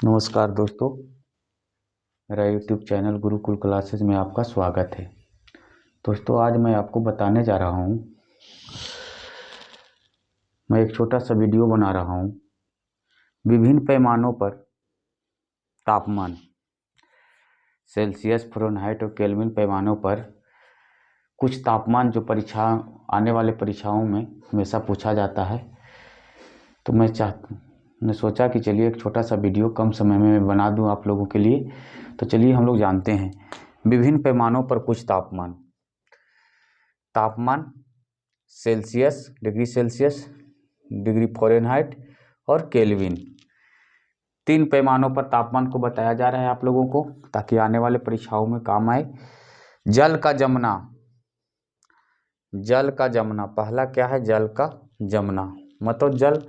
नमस्कार दोस्तों, मेरा यूट्यूब चैनल गुरुकुल क्लासेस में आपका स्वागत है। दोस्तों, आज मैं आपको बताने जा रहा हूँ, मैं एक छोटा सा वीडियो बना रहा हूँ विभिन्न पैमानों पर तापमान, सेल्सियस, फ़ारेनहाइट और केल्विन पैमानों पर कुछ तापमान जो आने वाले परीक्षाओं में हमेशा पूछा जाता है। तो मैंने सोचा कि चलिए एक छोटा सा वीडियो कम समय में मैं बना दूं आप लोगों के लिए। तो चलिए हम लोग जानते हैं विभिन्न पैमानों पर कुछ तापमान Celsius, degree Celsius, degree Fahrenheit और केल्विन, 3 पैमानों पर तापमान को बताया जा रहा है आप लोगों को, ताकि आने वाले परीक्षाओं में काम आए। जल का जमना पहला क्या है? जल का जमना मतलब जल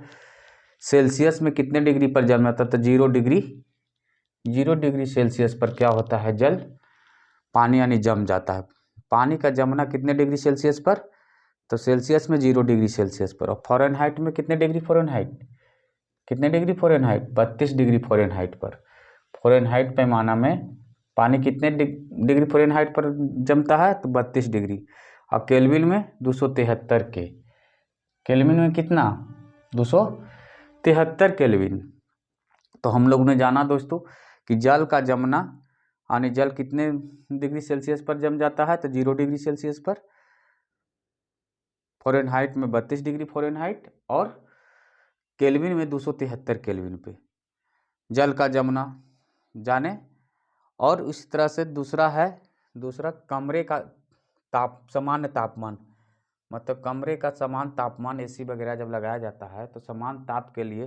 सेल्सियस में कितने डिग्री पर जम जाता है? तो 0 डिग्री सेल्सियस पर क्या होता है? जल, पानी यानी जम जाता है। पानी का जमना कितने डिग्री सेल्सियस पर? तो सेल्सियस में 0 डिग्री सेल्सियस पर। और फ़ारेनहाइट में कितने डिग्री फ़ारेनहाइट? 32 डिग्री फ़ारेनहाइट पर। फ़ारेनहाइट पैमाना में पानी कितने डिग्री फ़ारेनहाइट पर जमता है? तो 32 डिग्री। और केल्विन में 273 के। केल्विन में कितना? 273 केल्विन। तो हम लोग ने जाना दोस्तों कि जल का जमना यानी जल कितने डिग्री सेल्सियस पर जम जाता है? तो 0 डिग्री सेल्सियस पर। फ़ारेनहाइट में 32 डिग्री फ़ारेनहाइट और केल्विन में 273 केल्विन पे जल का जमना जाने। और इस तरह से दूसरा कमरे का सामान्य तापमान, मतलब कमरे का समान तापमान, एसी वगैरह जब लगाया जाता है तो समान ताप के लिए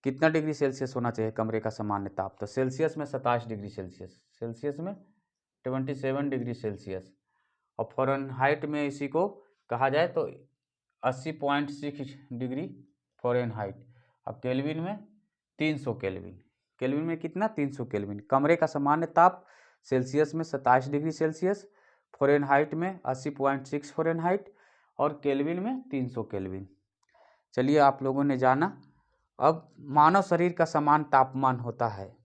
कितना डिग्री सेल्सियस होना चाहिए कमरे का सामान्य ताप? तो सेल्सियस में 27 डिग्री सेल्सियस, सेल्सियस में 27 डिग्री सेल्सियस। और फ़ारेनहाइट में इसी को कहा जाए तो 80.6 डिग्री फ़ारेनहाइट। अब केल्विन में 300 केल्विन। केल्विन में कितना? 300 केल्विन। कमरे का सामान्य ताप सेल्सियस में 27 डिग्री सेल्सियस, फ़ारेनहाइट में 80.6 फ़ारेनहाइट और केल्विन में 300 केल्विन। चलिए आप लोगों ने जाना। अब मानव शरीर का समान तापमान होता है।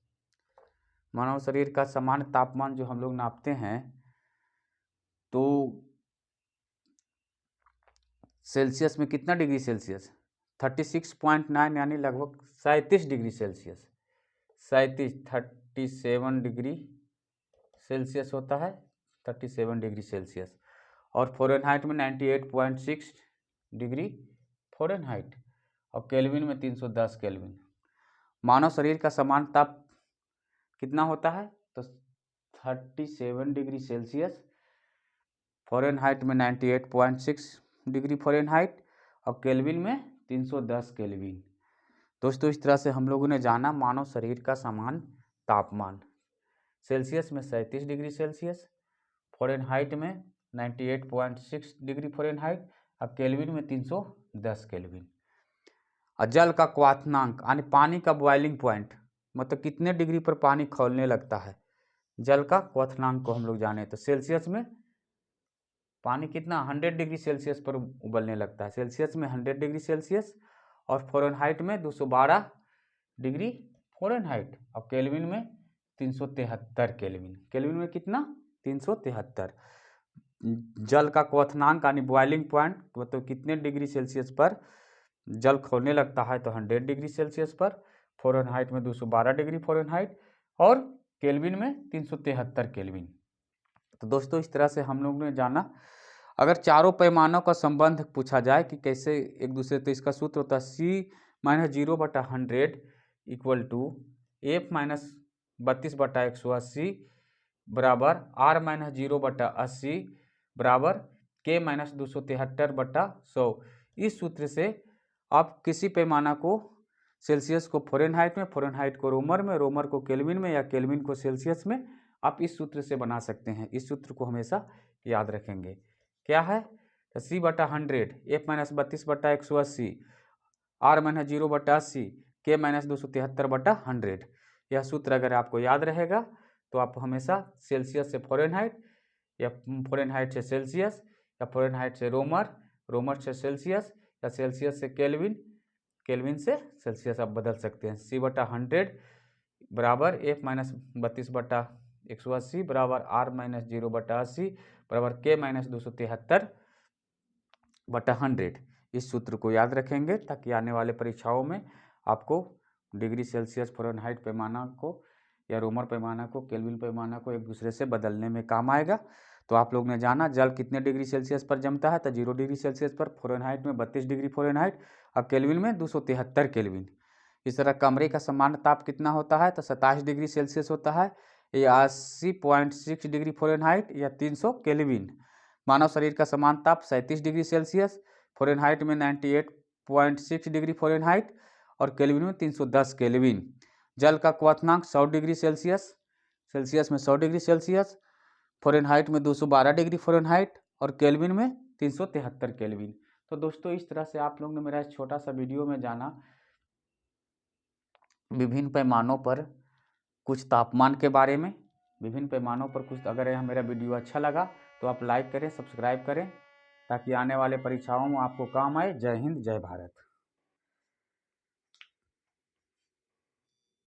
मानव शरीर का समान तापमान जो हम लोग नापते हैं तो सेल्सियस में कितना डिग्री सेल्सियस? 36.9 यानी लगभग 37 डिग्री सेल्सियस। 37 डिग्री सेल्सियस होता है, 37 डिग्री सेल्सियस। और फ़ारेनहाइट में 98.6 डिग्री फ़ारेनहाइट और केल्विन में 310 केल्विन। मानव शरीर का समान ताप कितना होता है? तो 37 डिग्री सेल्सियस, फ़ारेनहाइट में 98.6 डिग्री फ़ारेनहाइट और केल्विन में 310 केल्विन। दोस्तों, इस तरह से हम लोगों ने जाना मानव शरीर का समान तापमान। सेल्सियस में 37 डिग्री सेल्सियस, फ़ारेनहाइट में 98.6 डिग्री फ़ारेनहाइट और केल्विन में 310 केल्विन। और जल का क्वथनांक यानी पानी का बॉइलिंग पॉइंट, मतलब कितने डिग्री पर पानी खौलने लगता है, जल का क्वथनांक को हम लोग जाने तो सेल्सियस में पानी कितना? 100 डिग्री सेल्सियस पर उबलने लगता है। सेल्सियस में 100 डिग्री सेल्सियस और फ़ारेनहाइट में 212 डिग्री फ़ारेनहाइट और केल्विन में 373 केल्विन। केल्विन में कितना? 373। जल का क्वथनांक यानी बॉइलिंग पॉइंट, मतलब कितने डिग्री सेल्सियस पर जल खौलने लगता है तो 100 डिग्री सेल्सियस पर, फ़ारेनहाइट में 212 डिग्री फ़ारेनहाइट और केल्विन में 373 केल्विन। तो दोस्तों, इस तरह से हम लोग ने जाना। अगर चारों पैमानों का संबंध पूछा जाए कि कैसे एक दूसरे, तो इसका सूत्र होता है C-0/100 इक्वल टू F-32/180 बराबर R-0/80 बराबर K-273/100। इस सूत्र से आप किसी पैमाना को, सेल्सियस को फ़ारेनहाइट में, फ़ारेनहाइट को रोमर में, रोमर को केल्विन में या केल्विन को सेल्सियस में, आप इस सूत्र से बना सकते हैं। इस सूत्र को हमेशा याद रखेंगे। क्या है? तो C/100 F-32/180 R-0/80 K-273/100। यह सूत्र अगर आपको याद रहेगा तो आप हमेशा सेल्सियस से फ़ारेनहाइट या फ़ारेनहाइट से सेल्सियस या फ़ारेनहाइट से रोमर, रोमर से सेल्सियस या सेल्सियस से केल्विन, केल्विन से सेल्सियस आप बदल सकते हैं। C/100 बराबर F माइनस 32/180 बराबर R माइनस 0/80 बराबर K माइनस 273/100। इस सूत्र को याद रखेंगे ताकि आने वाले परीक्षाओं में आपको डिग्री सेल्सियस फ़ारेनहाइट पैमाना को या रोमर पैमाना को, केल्विन पैमाना को एक दूसरे से बदलने में काम आएगा। तो आप लोग ने जाना जल कितने डिग्री सेल्सियस पर जमता है, तो 0 डिग्री सेल्सियस पर, फ़ारेनहाइट में 32 डिग्री फ़ारेनहाइट और केल्विन में 273 केल्विन। इस तरह कमरे का सामान्य ताप कितना होता है, तो 27 डिग्री सेल्सियस होता है, या 80.6 डिग्री फ़ारेनहाइट या 300 केल्विन। मानव शरीर का सामान्य ताप 37 डिग्री सेल्सियस, फ़ारेनहाइट में 98.6 डिग्री फ़ारेनहाइट और केल्विन में 310 केल्विन। जल का क्वथनांक 100 डिग्री सेल्सियस, सेल्सियस में 100 डिग्री सेल्सियस, फ़ारेनहाइट में 212 डिग्री फ़ारेनहाइट और केल्विन में 373 केल्विन। तो दोस्तों इस तरह से आप लोग ने मेरा इस छोटा सा वीडियो में जाना विभिन्न पैमानों पर कुछ तापमान के बारे में, विभिन्न पैमानों पर कुछ। अगर यह मेरा वीडियो अच्छा लगा तो आप लाइक करें, सब्सक्राइब करें ताकि आने वाले परीक्षाओं में आपको काम आए। जय हिंद, जय भारत।